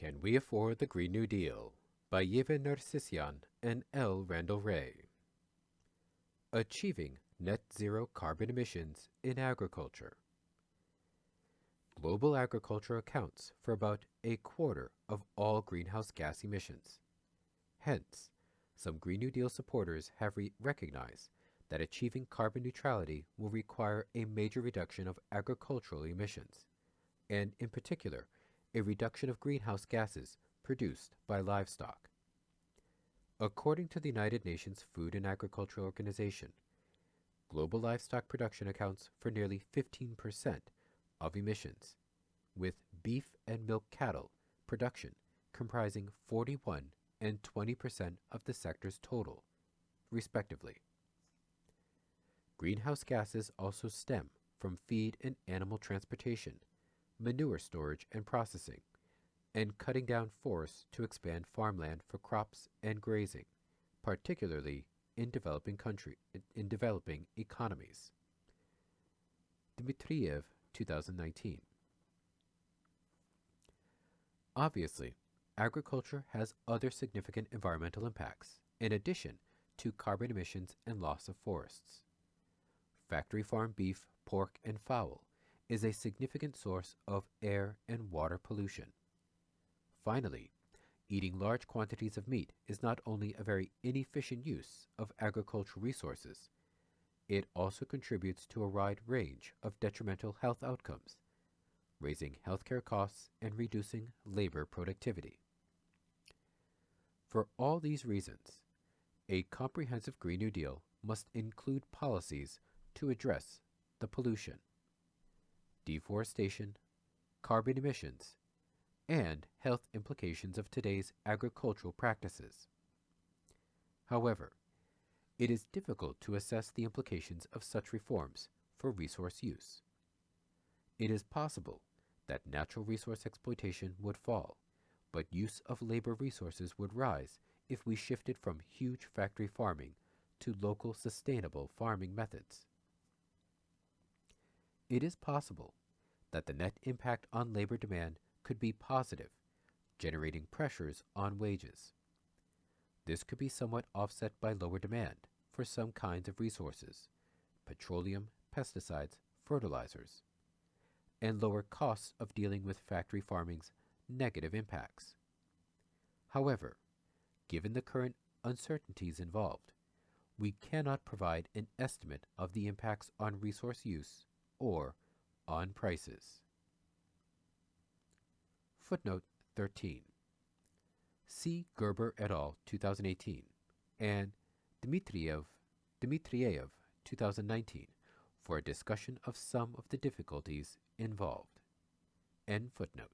Can We Afford the Green New Deal? By Yeva Nersisyan and Randall Wray. Achieving Net Zero Carbon Emissions in Agriculture. Global agriculture accounts for about a quarter of all greenhouse gas emissions. Hence, some Green New Deal supporters have recognized that achieving carbon neutrality will require a major reduction of agricultural emissions, and in particular, a reduction of greenhouse gases produced by livestock. According to the United Nations Food and Agriculture Organization, global livestock production accounts for nearly 15% of emissions, with beef and milk cattle production comprising 41 and 20% of the sector's total, respectively. Greenhouse gases also stem from feed and animal transportation, manure storage and processing, and cutting down forests to expand farmland for crops and grazing, particularly in developing economies. Dmitriev, 2019. Obviously, agriculture has other significant environmental impacts, in addition to carbon emissions and loss of forests. Factory farm beef, pork, and fowl is a significant source of air and water pollution. Finally, eating large quantities of meat is not only a very inefficient use of agricultural resources, it also contributes to a wide range of detrimental health outcomes, raising healthcare costs and reducing labor productivity. For all these reasons, a comprehensive Green New Deal must include policies to address the pollution, deforestation, carbon emissions, and health implications of today's agricultural practices. However, it is difficult to assess the implications of such reforms for resource use. It is possible that natural resource exploitation would fall, but use of labor resources would rise if we shifted from huge factory farming to local sustainable farming methods. It is possible that the net impact on labor demand could be positive, generating pressures on wages. This could be somewhat offset by lower demand for some kinds of resources, petroleum, pesticides, fertilizers, and lower costs of dealing with factory farming's negative impacts. However, given the current uncertainties involved, we cannot provide an estimate of the impacts on resource use or on prices. Footnote 13. See Gerber et al. 2018 and Dmitriev 2019 for a discussion of some of the difficulties involved. End footnote.